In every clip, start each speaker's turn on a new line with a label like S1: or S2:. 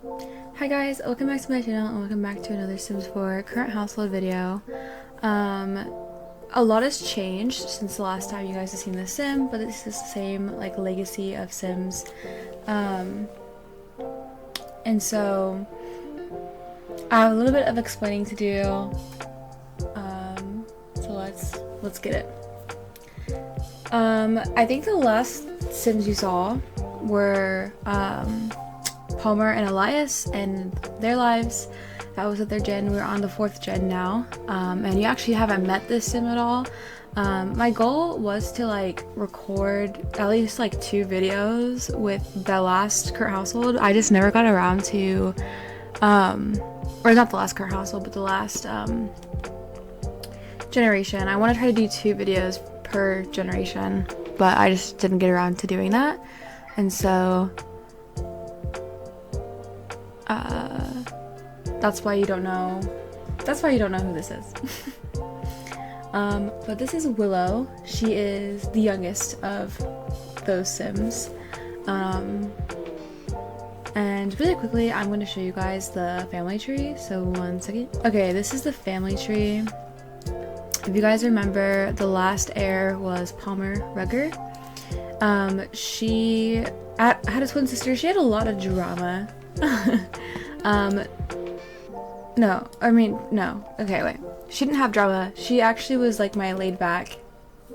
S1: Hi guys, welcome back to my channel and welcome back to another Sims 4 current household video. Um, a lot has changed since the last time you guys have seen The Sim, but this is the same like legacy of Sims. And so I have a little bit of explaining to do. So let's get it. I think the last Sims you saw were Palmer and Elias and their lives. That was with their gen. We're on the 4th gen now, and you actually haven't met this sim at all. My goal was to like record at least like 2 videos with the last current household. I just never got around to, or not the last current household, but the last generation. I want to try to do 2 videos per generation, but I just didn't get around to doing that, and so that's why you don't know who this is. But this is Willow. She is the youngest of those Sims. And really quickly, I'm going to show you guys the family tree. So one second. Okay, this is the family tree. If you guys remember, the last heir was Palmer Rugger. She had a twin sister. She had a lot of drama. No. Okay, wait. She didn't have drama. She actually was like my laid back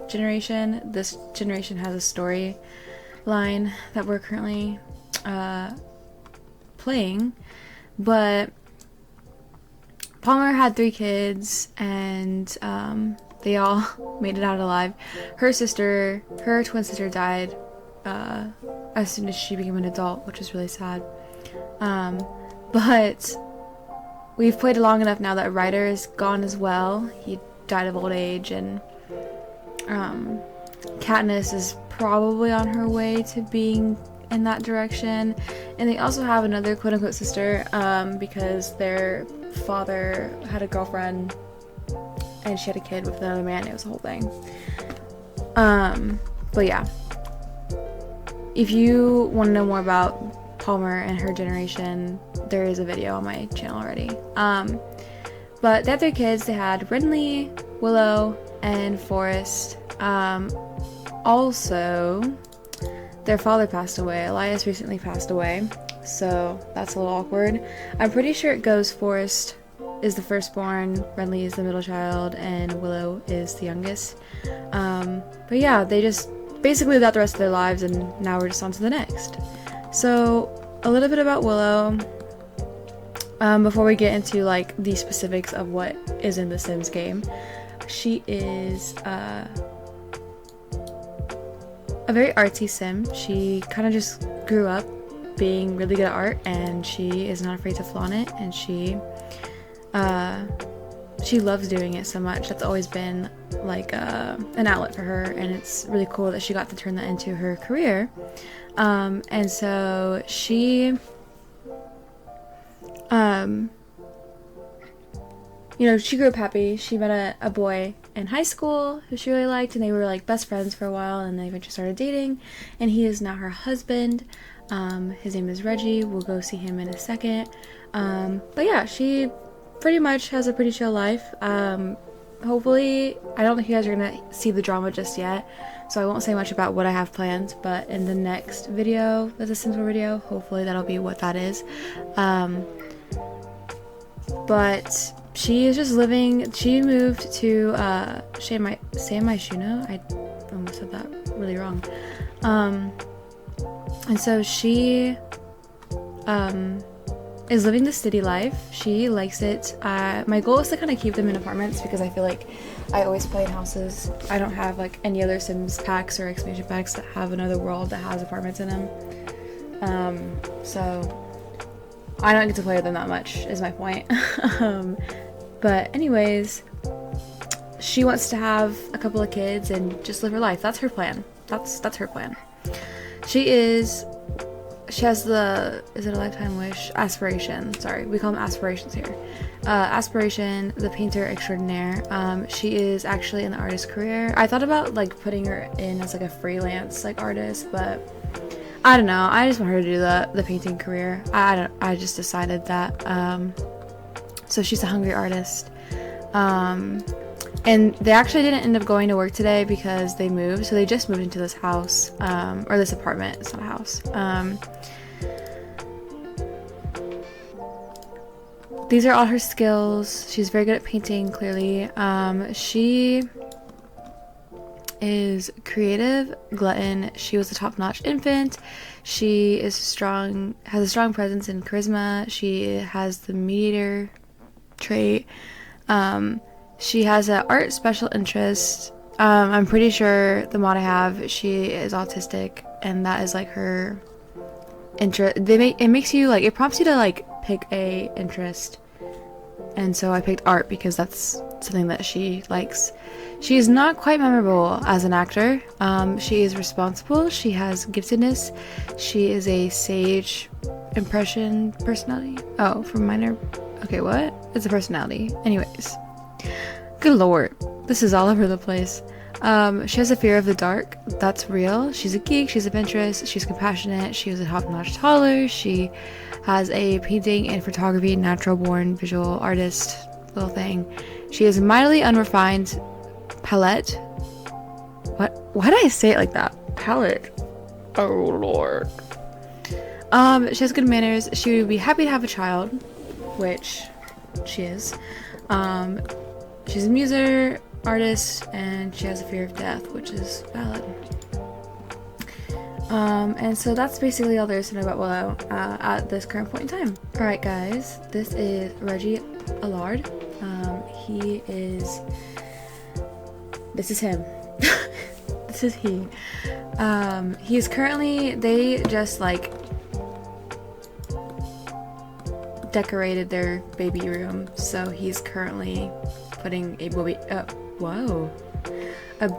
S1: generation. This generation has a story line that we're currently playing. But Palmer had 3 kids and they all made it out alive. Her twin sister died as soon as she became an adult, which is really sad. But we've played long enough now that Ryder is gone as well. He died of old age, and Katniss is probably on her way to being in that direction. And they also have another quote-unquote sister because their father had a girlfriend and she had a kid with another man. It was a whole thing. But yeah. If you want to know more about Palmer and her generation, there is a video on my channel already. But they had 3 kids. They had Renly, Willow, and Forrest. Also, their father passed away. Elias recently passed away, so that's a little awkward. I'm pretty sure it goes Forrest is the firstborn, Renly is the middle child, and Willow is the youngest. But yeah, they just basically lived out the rest of their lives, and now we're just on to the next. So a little bit about Willow before we get into like the specifics of what is in the Sims game. She is a very artsy sim. She kind of just grew up being really good at art, and she is not afraid to flaunt it, and she loves doing it so much. That's always been like an outlet for her, and it's really cool that she got to turn that into her career. And so she she grew up happy. She met a boy in high school who she really liked, and they were like best friends for a while, and they eventually started dating, and he is now her husband. His name is Reggie. We'll go see him in a second. But yeah, she pretty much has a pretty chill life. Hopefully, I don't think you guys are gonna see the drama just yet, so I won't say much about what I have planned, but in the next video, that's a Sims 4 video, hopefully that'll be what that is. But she is just living. She moved to San Myshuno. I almost said that really wrong. And so she is living the city life. She likes it. My goal is to kind of keep them in apartments because I feel like I always play in houses. I don't have like any other Sims packs or expansion packs that have another world that has apartments in them. So I don't get to play with them that much is my point. But anyways, she wants to have a couple of kids and just live her life. That's her plan. That's her plan. She has the, is it a lifetime wish? Aspiration. Sorry, we call them aspirations here. Aspiration, the painter extraordinaire. She is actually in the artist career. I thought about like putting her in as like a freelance like artist, but I don't know. I just want her to do the painting career. I just decided that. So she's a hungry artist. And they actually didn't end up going to work today because they moved. So they just moved into this house, or this apartment. It's not a house. These are all her skills. She's very good at painting, clearly. She is creative, glutton. She was a top-notch infant. She is strong, has a strong presence and charisma. She has the mediator trait. She has an art special interest. I'm pretty sure the mod I have, she is autistic, and that is like her interest. It makes you like, it prompts you to like pick a interest, and so I picked art because that's something that she likes. She is not quite memorable as an actor. She is responsible. She has giftedness. She is a sage impression personality. Oh, from minor. Okay, what? It's a personality. Anyways. Good lord. This is all over the place. She has a fear of the dark. That's real. She's a geek. She's adventurous. She's compassionate. She is a top-notch toddler. She has a painting and photography natural-born visual artist little thing. She is mildly unrefined palette. Why did I say it like that? Palette. Oh lord. She has good manners. She would be happy to have a child, which she is. She's a muser, artist, and she has a fear of death, which is valid. And so that's basically all there is to know about Willow at this current point in time. Alright guys, this is Reggie Allard. This is him. This is he. He is currently, they just like decorated their baby room, so he's currently putting a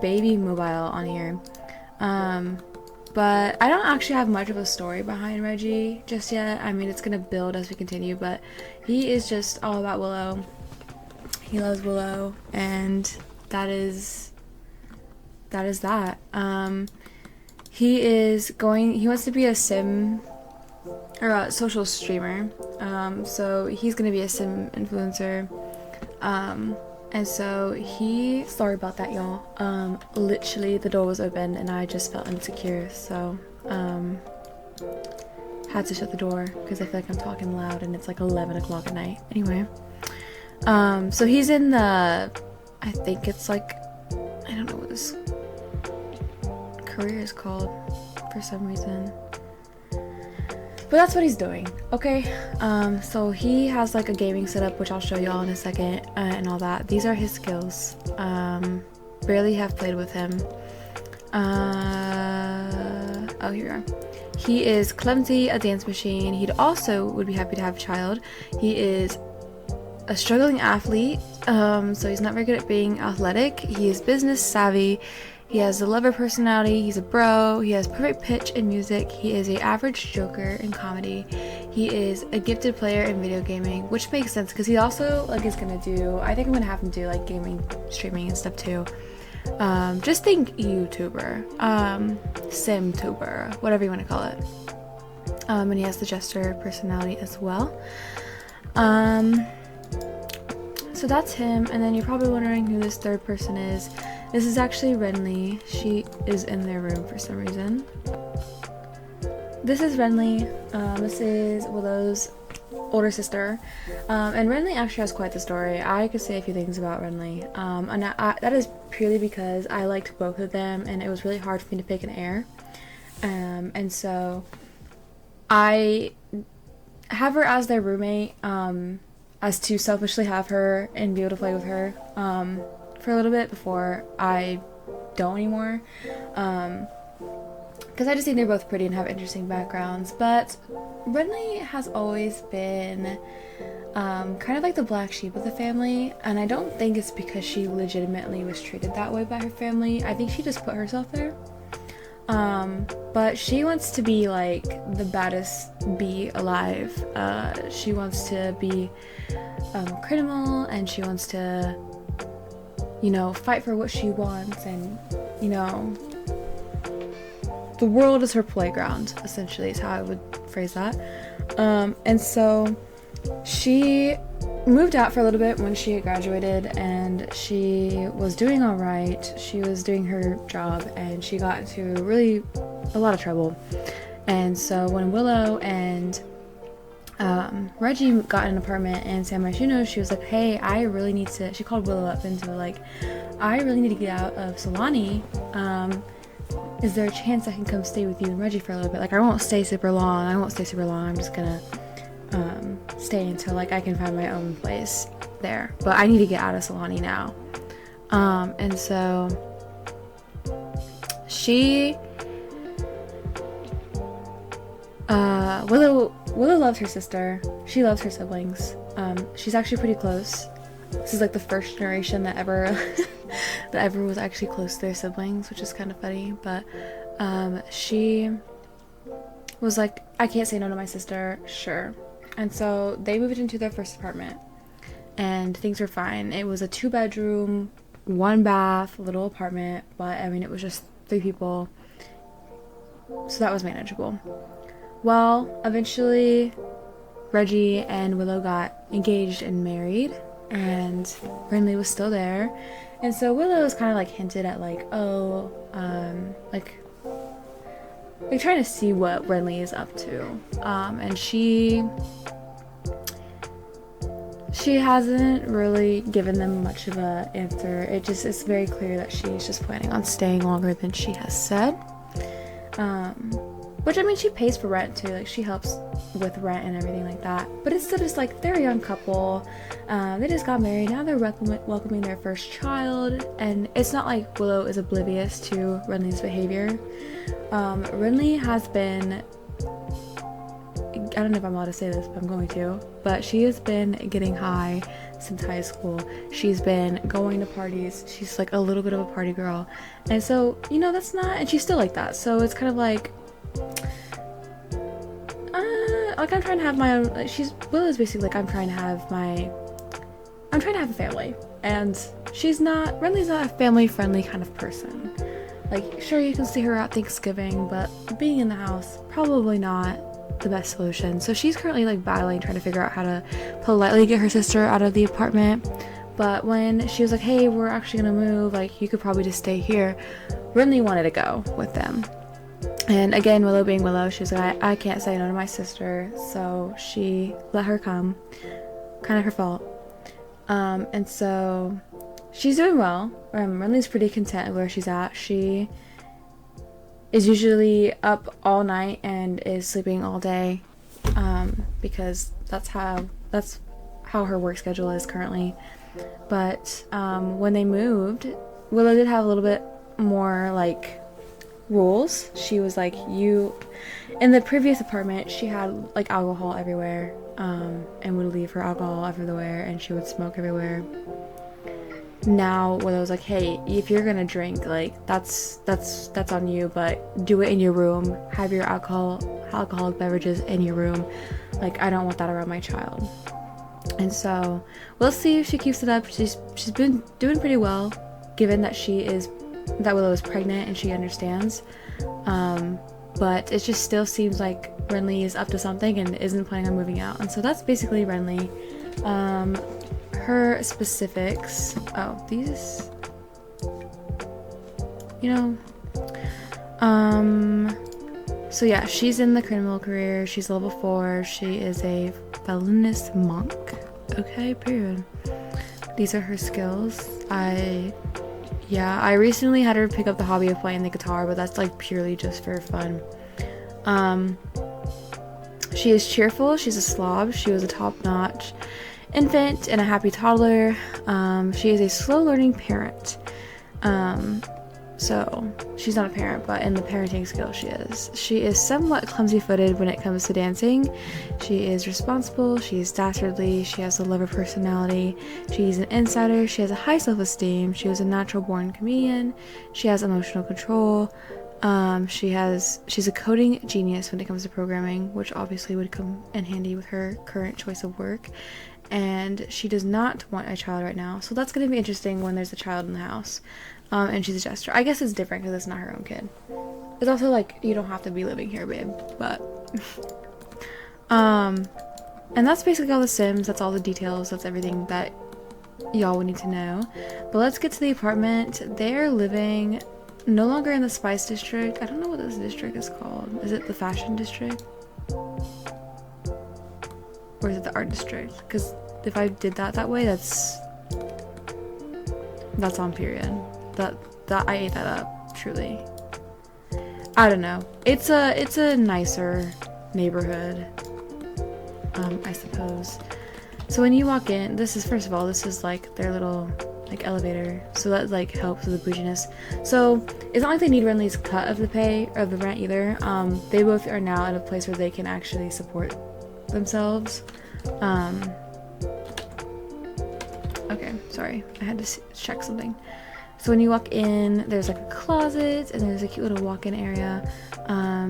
S1: baby mobile on here. But I don't actually have much of a story behind Reggie just yet. I mean, it's gonna build as we continue, but he is just all about Willow. He loves Willow, and that is that. He wants to be a sim or a social streamer. So he's gonna be a sim influencer. And so sorry about that, y'all. Literally the door was open and I just felt insecure, so had to shut the door because I feel like I'm talking loud and it's like 11 o'clock at night. Anyway, so he's in the, I think it's like, I don't know what his career is called for some reason. But that's what he's doing, okay? So he has like a gaming setup, which I'll show y'all in a second, and all that. These are his skills. Barely have played with him. Oh, here we are. He is clumsy, a dance machine. He'd also would be happy to have a child. He is a struggling athlete, so he's not very good at being athletic. He is business savvy. He has a lover personality, he's a bro, he has perfect pitch in music, he is a average joker in comedy, he is a gifted player in video gaming, which makes sense because he also like is gonna do, I think I'm gonna have him do like gaming, streaming and stuff too. Just think YouTuber, Simtuber, whatever you want to call it. And he has the jester personality as well. So that's him, and then you're probably wondering who this third person is. This is actually Renly. She is in their room for some reason. This is Renly. This is Willow's older sister. And Renly actually has quite the story. I could say a few things about Renly. And that is purely because I liked both of them, and it was really hard for me to pick an heir. And so I have her as their roommate, as to selfishly have her and be able to play with her. For a little bit before I don't anymore, because I just think they're both pretty and have interesting backgrounds. But Renly has always been kind of like the black sheep of the family, and I don't think it's because she legitimately was treated that way by her family. I think she just put herself there. But she wants to be like the baddest bee alive. She wants to be criminal, and she wants to, you know, fight for what she wants, and, you know, the world is her playground, essentially, is how I would phrase that. And so she moved out for a little bit when she had graduated, and she was doing all right. She was doing her job, and she got into really a lot of trouble. And so when Willow and Reggie got an apartment in San Myshuno, she was like, hey, I really need to, she called Willow up into like, I really need to get out of Sulani. Is there a chance I can come stay with you and Reggie for a little bit? Like, I won't stay super long. I'm just gonna stay until like I can find my own place there. But I need to get out of Sulani now. And so she Willow loves her sister. She loves her siblings. She's actually pretty close. This is like the first generation that ever was actually close to their siblings, which is kind of funny. But she was like, I can't say no to my sister, sure. And so they moved into their first apartment, and things were fine. It was a 2-bedroom, 1-bath little apartment, but I mean, it was just 3 people, so that was manageable. Well, eventually Reggie and Willow got engaged and married, and Renly was still there. And so Willow was kind of like hinted at like, oh, like trying to see what Renly is up to. And she hasn't really given them much of a answer. It's very clear that she's just planning on staying longer than she has said. Which, I mean, she pays for rent too, like she helps with rent and everything like that. But it's still just like, they're a young couple. They just got married, now they're welcoming their first child, and it's not like Willow is oblivious to Renly's behavior. Renly has been, I don't know if I'm allowed to say this, but I'm going to, but she has been getting high since high school. She's been going to parties. She's like a little bit of a party girl, and so, you know, that's not, and she's still like that, so it's kind of like I'm trying to have my own, like, Willow's basically like, I'm trying to have a family, and Renly's not a family-friendly kind of person. Like, sure, you can see her at Thanksgiving, but being in the house, probably not the best solution. So she's currently like battling, trying to figure out how to politely get her sister out of the apartment. But when she was like, hey, we're actually gonna move, like, you could probably just stay here, Renly wanted to go with them. And again, Willow being Willow, she was like, I can't say no to my sister, so she let her come. Kind of her fault. And so she's doing well. Renly's pretty content where she's at. She is usually up all night and is sleeping all day, because that's how her work schedule is currently. But when they moved, Willow did have a little bit more like rules. She was like, in the previous apartment, she had like alcohol everywhere, and would leave her alcohol everywhere, and she would smoke everywhere. Now Willow was like, hey, if you're gonna drink, like, that's on you, but do it in your room. Have your alcoholic beverages in your room. Like, I don't want that around my child. And so we'll see if she keeps it up. She's been doing pretty well, given that Willow is pregnant and she understands. But it just still seems like Renly is up to something and isn't planning on moving out. And so that's basically Renly. Her specifics. Oh, these. So yeah, she's in the criminal career. She's level 4. She is a felonious monk. Okay, period. These are her skills. I recently had her pick up the hobby of playing the guitar, but that's like purely just for fun. She is cheerful. She's a slob. She was a top-notch infant and a happy toddler. She is a slow-learning parent. So she's not a parent, but in the parenting skill she is. She is somewhat clumsy-footed when it comes to dancing. She is responsible. She is dastardly. She has a lover personality. She's an insider. She has a high self-esteem. She was a natural-born comedian. She has emotional control. She's a coding genius when it comes to programming, which obviously would come in handy with her current choice of work. And she does not want a child right now, so that's going to be interesting when there's a child in the house. And she's a jester. I guess it's different because it's not her own kid. It's also like, you don't have to be living here, babe, but and that's basically all the Sims. That's all the details. That's everything that y'all would need to know. But let's get to the apartment. They're living no longer in the Spice District. I don't know what this district is called. Is it the Fashion District? Or is it the Art District? Because if I did that way, that's on period. That I ate that up, truly. I don't know. It's a nicer neighborhood, I suppose. So when you walk in, this is, first of all, this is like their little like elevator, so that like helps with the bouginess. So it's not like they need Renly's cut of the pay or the rent either. They both are now at a place where they can actually support themselves. Okay, sorry, I had to check something. So when you walk in, there's like a closet and there's a cute little walk-in area.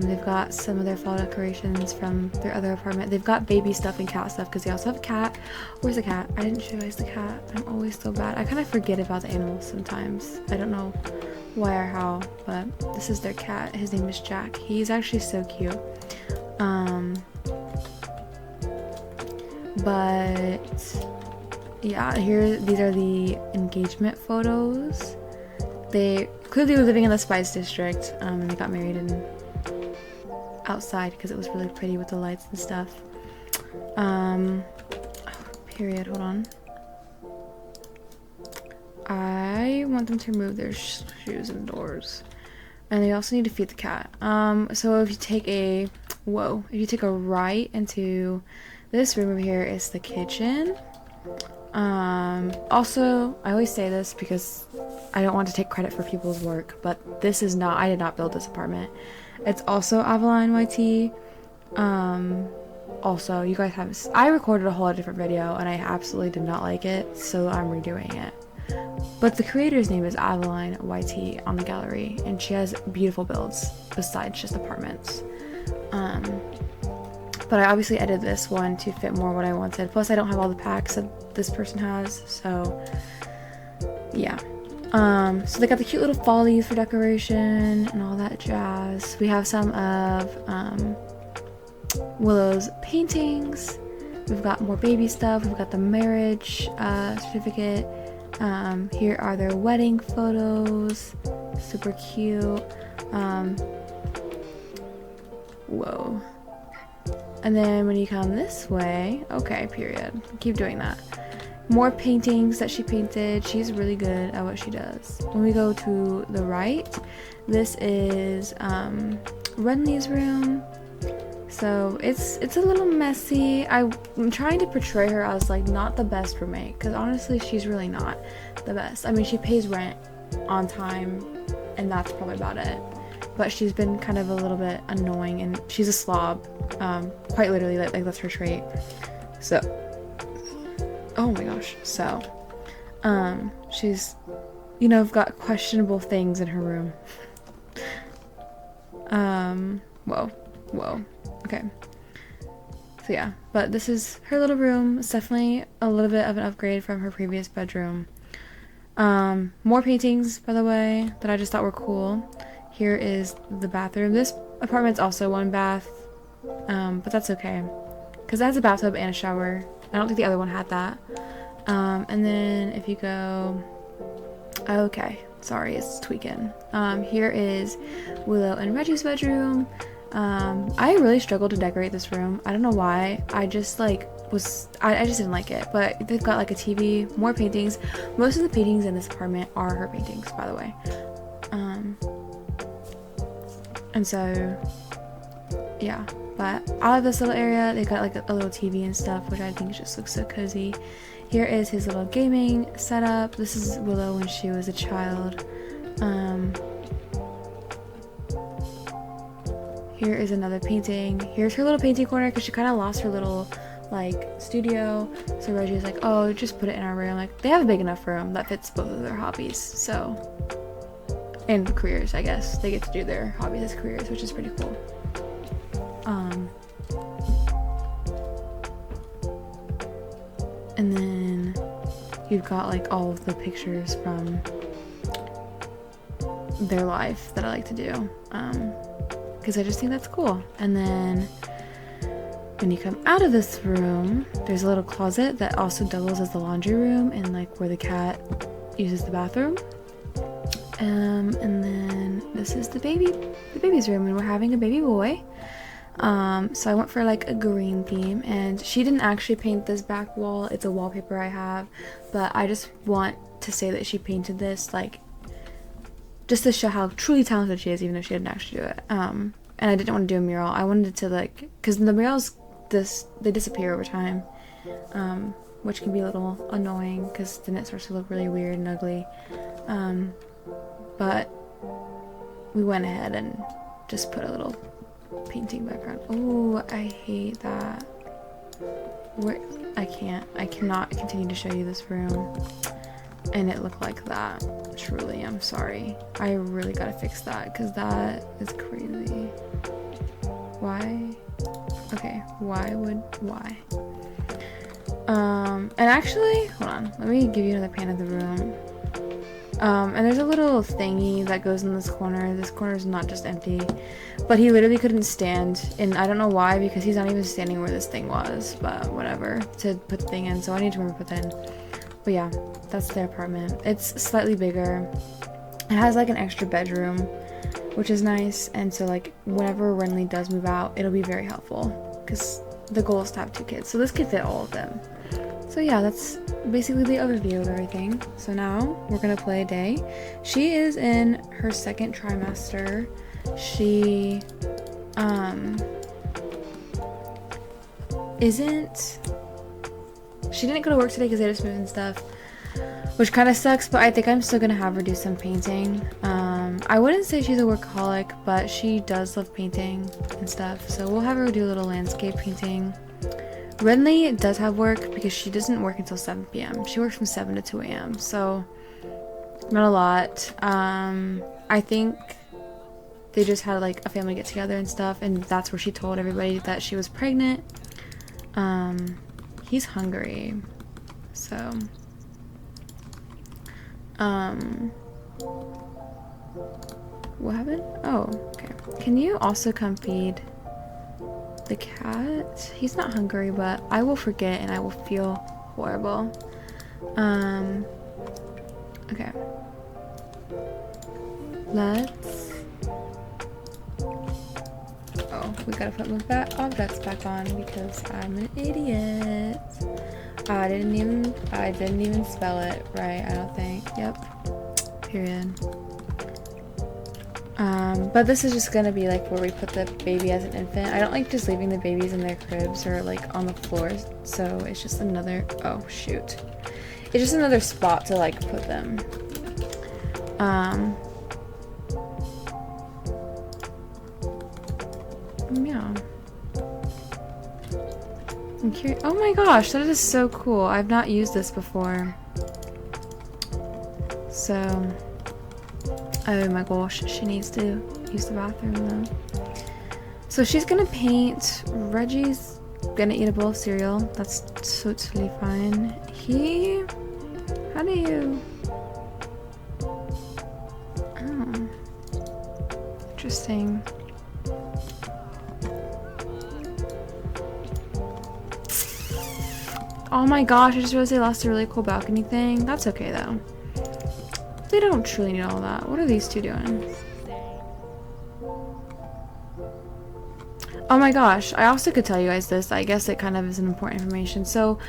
S1: They've got some of their fall decorations from their other apartment. They've got baby stuff and cat stuff because they also have a cat. Where's the cat? I didn't show you guys the cat. I'm always so bad. I kind of forget about the animals sometimes. I don't know why or how, but this is their cat. His name is Jack. He's actually so cute. But yeah, these are the engagement photos. They clearly were living in the Spice District, and they got married outside because it was really pretty with the lights and stuff. Period, hold on. I want them to remove their shoes indoors. And they also need to feed the cat. So if you take a right into this room over here is the kitchen. Also, I always say this because I don't want to take credit for people's work, but I did not build this apartment. It's also Avaline YT. Also, you guys I recorded a whole different video and I absolutely did not like it, so I'm redoing it. But the creator's name is Avaline YT on the gallery, and she has beautiful builds besides just apartments. But I obviously edited this one to fit more what I wanted. Plus, I don't have all the packs that this person has, so yeah. So they got the cute little fall leaves for decoration and all that jazz. We have some of Willow's paintings. We've got more baby stuff. We've got the marriage certificate. Here are their wedding photos. Super cute. Whoa. And then when you come this way, okay, period. Keep doing that. More paintings that she painted. She's really good at what she does. When we go to the right, this is Renly's room. So it's a little messy. I'm trying to portray her as like not the best roommate, because honestly she's really not the best. I mean, she pays rent on time and that's probably about it. But she's been kind of a little bit annoying, and she's a slob. Quite literally, like that's her trait. So, oh my gosh. So, she's, got questionable things in her room. Whoa. Okay. So yeah, but this is her little room. It's definitely a little bit of an upgrade from her previous bedroom. More paintings, by the way, that I just thought were cool. Here is the bathroom. This apartment's also one bath, but that's okay, because it has a bathtub and a shower. I don't think the other one had that. And then if you go, okay, sorry, it's tweaking. Here is Willow and Reggie's bedroom. I really struggled to decorate this room. I don't know why. I just I just didn't like it. But they've got like a TV, more paintings. Most of the paintings in this apartment are her paintings, by the way. And so, yeah. But I love this little area. They've got like a little TV and stuff, which I think just looks so cozy. Here is his little gaming setup. This is Willow when she was a child. Here is another painting. Here's her little painting corner, because she kind of lost her little studio. So Reggie's like, oh, just put it in our room. Like, they have a big enough room that fits both of their hobbies. So, and careers, I guess. They get to do their hobbies as careers, which is pretty cool. And then you've got like all of the pictures from their life that I like to do, because I just think that's cool. And then when you come out of this room, there's a little closet that also doubles as the laundry room and like where the cat uses the bathroom. And then this is the baby's room, and we're having a baby boy. So I went for like a green theme, and she didn't actually paint this back wall. It's a wallpaper I have, but I just want to say that she painted this, like, just to show how truly talented she is, even though she didn't actually do it. And I didn't want to do a mural. I wanted to, like, because the murals, they disappear over time, which can be a little annoying, because then it starts to look really weird and ugly. But we went ahead and just put a little painting background. Oh, I hate that. I cannot continue to show you this room and it looked like that. Truly, I'm sorry. I really gotta fix that, because that is crazy. Why? Okay, why? And actually, hold on, let me give you another pan of the room. And there's a little thingy that goes in this corner. This corner is not just empty, but he literally couldn't stand, and I don't know why, because he's not even standing where this thing was, but whatever, to put the thing in, so I need to remember to put that in. But yeah, that's their apartment. It's slightly bigger. It has like an extra bedroom, which is nice, and so like whenever Renly does move out, it'll be very helpful, because the goal is to have 2 kids, so this could fit all of them. So yeah, that's basically the overview of everything. So now we're gonna play a day. She is in her 2nd trimester. She she didn't go to work today because they had to move and stuff, which kind of sucks, but I think I'm still gonna have her do some painting. I wouldn't say she's a workaholic, but she does love painting and stuff, so we'll have her do a little landscape painting. Renly does have work because she doesn't work until 7 p.m. She works from 7 to 2 a.m. So not a lot. I think they just had like a family get together and stuff, and that's where she told everybody that she was pregnant. He's hungry, so what happened? Oh, okay. Can you also come feed the cat? He's not hungry, but I will forget and I will feel horrible. Okay. Let's... Oh, we gotta put my objects back on because I'm an idiot. I didn't even spell it right, I don't think. Yep. Period. But this is just gonna be like where we put the baby as an infant. I don't like just leaving the babies in their cribs or like on the floors, so it's just another, oh shoot. It's just another spot to like put them. Yeah. I'm curious. Oh my gosh, that is so cool. I've not used this before. So, oh my gosh, she needs to use the bathroom though. So she's gonna paint. Reggie's gonna eat a bowl of cereal. That's totally fine. How do you... Oh. Interesting. Oh my gosh, I just realized they lost a really cool balcony thing. That's okay though. They don't truly need all that. What are these two doing? Oh my gosh, I also could tell you guys this. I guess it kind of is an important information. So,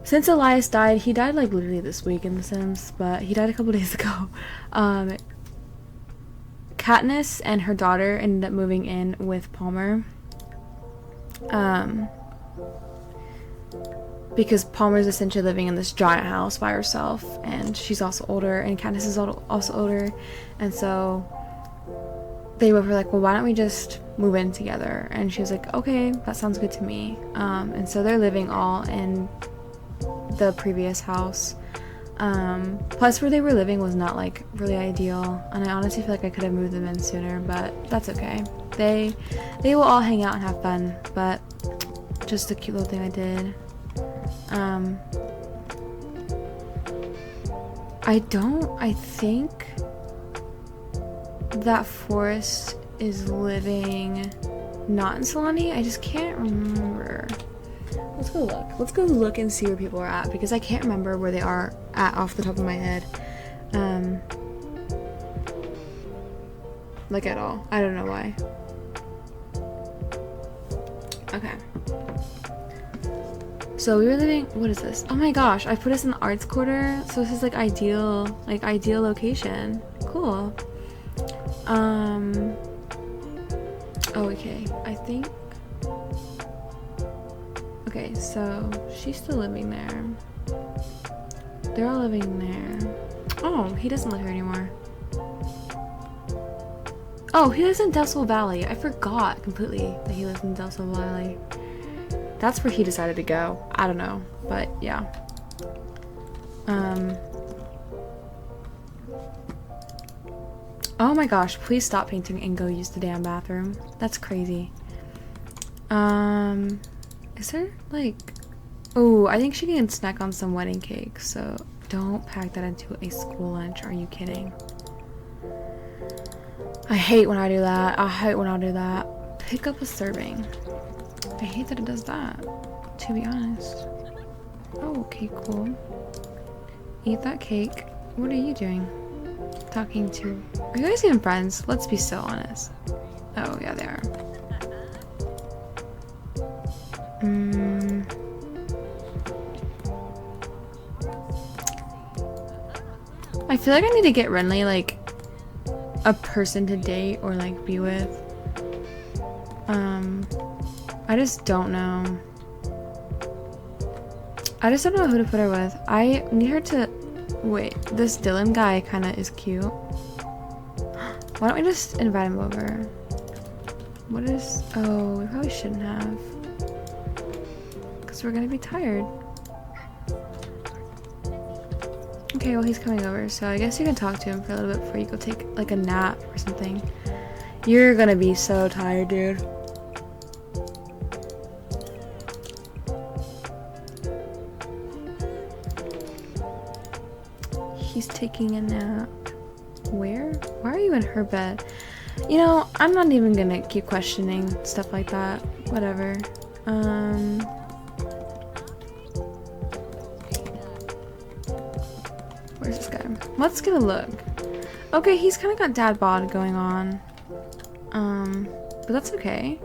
S1: since Elias died, he died like literally this week in The Sims, but he died a couple days ago. Katniss and her daughter ended up moving in with Palmer. Because Palmer's essentially living in this giant house by herself, and she's also older, and Katniss is also older, and so they both were like, well, why don't we just move in together? And she was like, okay, that sounds good to me. And so they're living all in the previous house. Plus where they were living was not like really ideal, and I honestly feel like I could have moved them in sooner, but that's okay. They will all hang out and have fun, but just a cute little thing I did. that Forrest is living not in Solani. I just can't remember. Let's go look. Let's go look and see where people are at, because I can't remember where they are at off the top of my head. Like at all. I don't know why. Okay. So we were living, what is this? Oh my gosh, I put us in the arts quarter. So this is like ideal location. Cool. Oh, okay. I think, okay, so she's still living there. They're all living there. Oh, he doesn't live here anymore. Oh, he lives in Del Sol Valley. I forgot completely that he lives in Del Sol Valley. That's where he decided to go. I don't know, but yeah. Oh my gosh, please stop painting and go use the damn bathroom. That's crazy. Is there like... Oh, I think she can snack on some wedding cake, so don't pack that into a school lunch. Are you kidding? I hate when I do that. I hate when I do that. Pick up a serving. I hate that it does that, to be honest. Oh, okay, cool. Eat that cake. What are you doing? Talking to... Are you guys even friends? Let's be so honest. Oh, yeah, they are. I feel like I need to get Renly, like, a person to date or, like, be with. I just don't know. I just don't know who to put her with. I need her to... Wait, this Dylan guy kind of is cute. Why don't we just invite him over? What is... Oh, we probably shouldn't have. Because we're gonna be tired. Okay, well, he's coming over, so I guess you can talk to him for a little bit before you go take, like, a nap or something. You're gonna be so tired, dude. He's taking a nap. Where? Why are you in her bed? You know, I'm not even gonna keep questioning stuff like that. Whatever. Where's this guy? Let's get a look. Okay, he's kind of got dad bod going on. But that's okay.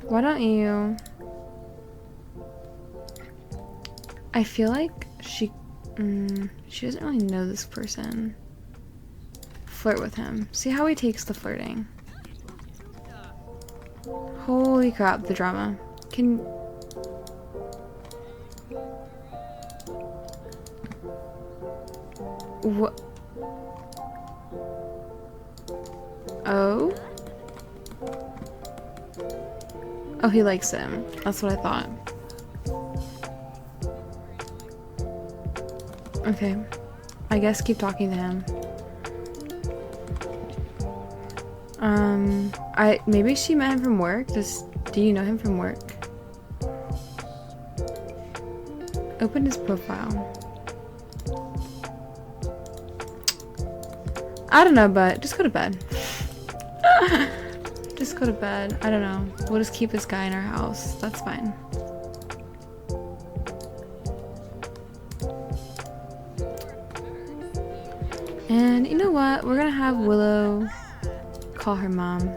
S1: Why don't you... I feel like she doesn't really know this person. Flirt with him. See how he takes the flirting. Holy crap, the drama. Can... What? Oh? Oh, he likes him. That's what I thought. Okay. I guess keep talking to him. Maybe she met him from work. Do you know him from work? Open his profile. I don't know, but just go to bed. Just go to bed. I don't know. We'll just keep this guy in our house. That's fine. And you know what? We're gonna have Willow call her mom.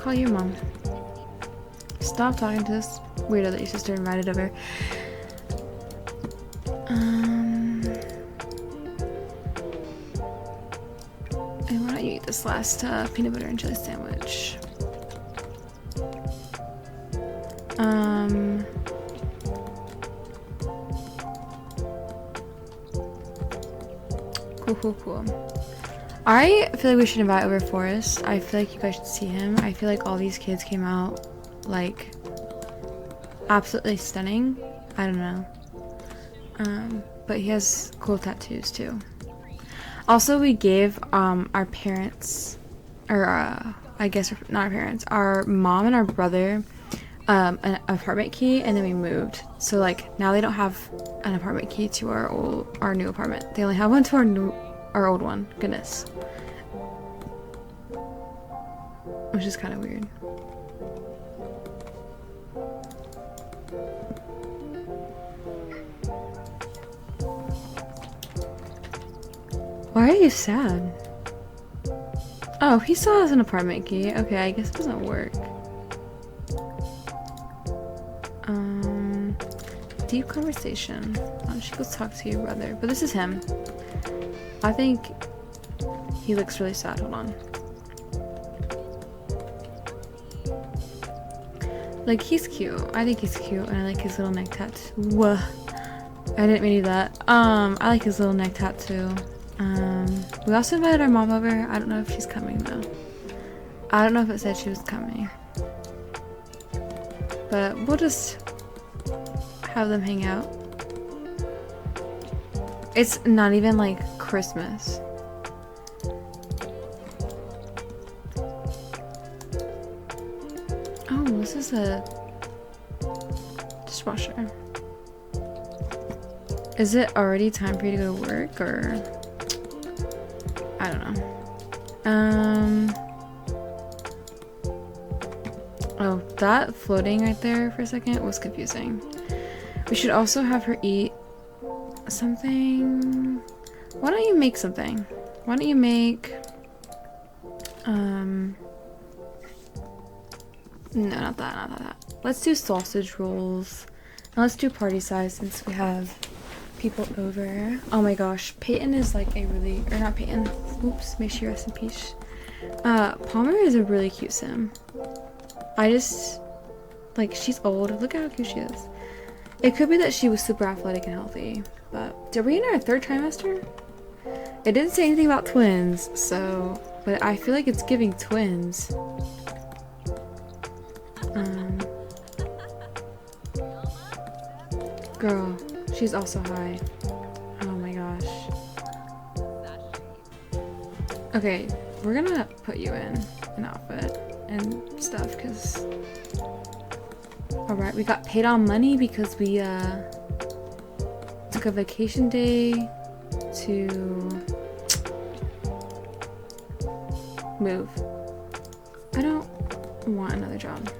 S1: Call your mom. Stop talking to this weirdo that your sister invited over. And why don't you eat this last peanut butter and jelly sandwich? Cool. I feel like we should invite over Forrest. I feel like you guys should see him. I feel like all these kids came out, like, absolutely stunning. I don't know. But he has cool tattoos, too. Also, we gave, our parents, or, I guess not our parents, our mom and our brother, an apartment key, and then we moved. So like now they don't have an apartment key to our new apartment. They only have one to our old one. Goodness. Which is kind of weird. Why are you sad? Oh, he still has an apartment key. Okay, I guess it doesn't work. Deep conversation. Why don't you go talk to your brother? But this is him. I think he looks really sad. Hold on. Like, he's cute. I think he's cute, and I like his little neck tattoo. Whoa. I didn't mean to do that. I like his little neck tattoo. We also invited our mom over. I don't know if she's coming though. I don't know if it said she was coming. But we'll just have them hang out. It's not even like Christmas. Oh, this is a dishwasher. Is it already time for you to go to work, or I don't know. Oh, that floating right there for a second was confusing. We should also have her eat something. Why don't you make something? Why don't you make no, not that. Let's do sausage rolls. And let's do party size since we have people over. Oh my gosh, Peyton is like a really, or not Peyton, oops, may she rest in peace. Palmer is a really cute sim. I just, like, she's old. Look at how cute she is. It could be that she was super athletic and healthy, but are we in our 3rd trimester? It didn't say anything about twins, so, but I feel like it's giving twins. Girl, she's also high. Oh my gosh. Okay, we're gonna put you in an outfit and stuff, because alright, we got paid on money because we took a vacation day to move. I don't want another job.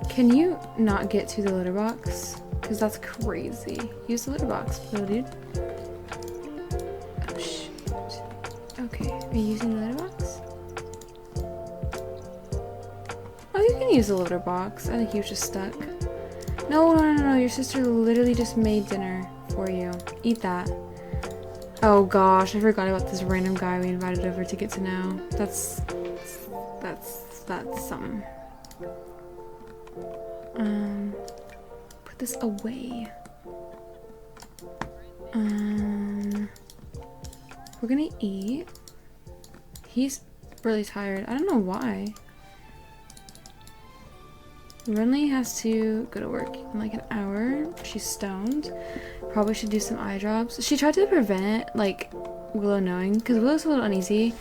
S1: Can you not get to the litter box? Because that's crazy. Use the litter box, little dude. Oh, shoot. Okay, are you using the litter box? Oh, you can use the litter box. I think he was just stuck. No. Your sister literally just made dinner for you. Eat that. Oh gosh, I forgot about this random guy we invited over to get to know. That's something. Put this away. We're gonna eat. He's really tired. I don't know why. Renly has to go to work in like an hour. She's stoned. Probably should do some eye drops. She tried to prevent it, like Willow knowing, because Willow's a little uneasy.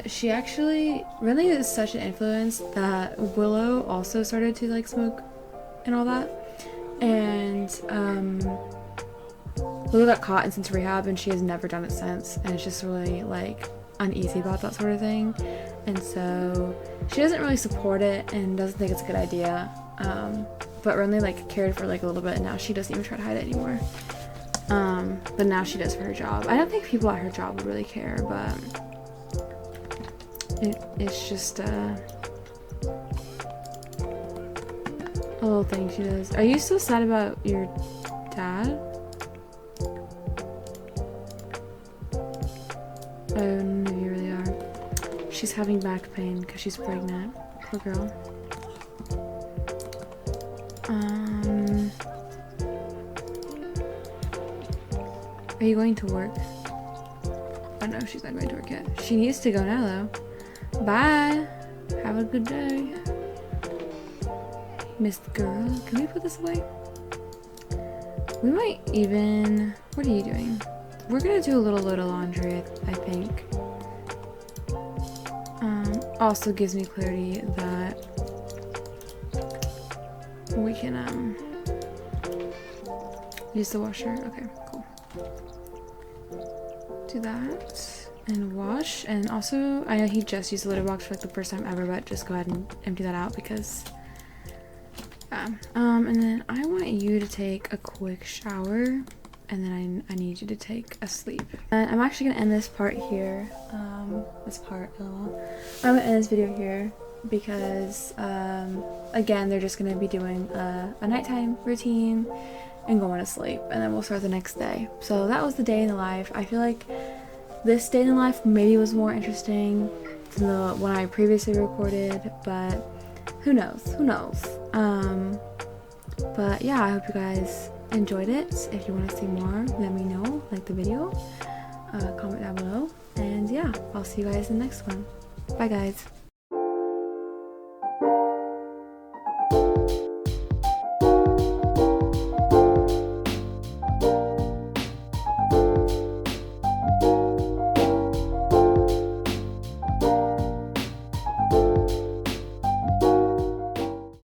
S1: She actually, Renly is such an influence that Willow also started to like smoke and all that. And Willow got caught and sent to rehab, and she has never done it since, and it's just really like uneasy about that sort of thing. And so she doesn't really support it and doesn't think it's a good idea. But Renly like cared for like a little bit, and now she doesn't even try to hide it anymore. But now she does for her job. I don't think people at her job would really care, but it's just a little thing she does. Are you so sad about your dad? Oh, none of you really are. She's having back pain because she's pregnant. Poor girl. Are you going to work? Oh no, she's not going to work yet. She needs to go now though. Bye. Have a good day. Miss Girl. Can we put this away? We might even... What are you doing? We're gonna do a little load of laundry, I think. Also gives me clarity that we can use the washer. Okay, cool. Do that and wash. And also, I know he just used the litter box for like the first time ever, but just go ahead and empty that out because and then I want you to take a quick shower, and then I need you to take a sleep. And I'm actually gonna end this part here. I'm gonna end this video here because again, they're just gonna be doing a nighttime routine and going to sleep, and then we'll start the next day. So that was the day in the life. I feel like this day in the life maybe was more interesting than the one I previously recorded, but who knows? But yeah, I hope you guys enjoyed it. If you want to see more, let me know. Like the video, comment down below, and yeah, I'll see you guys in the next one. Bye guys.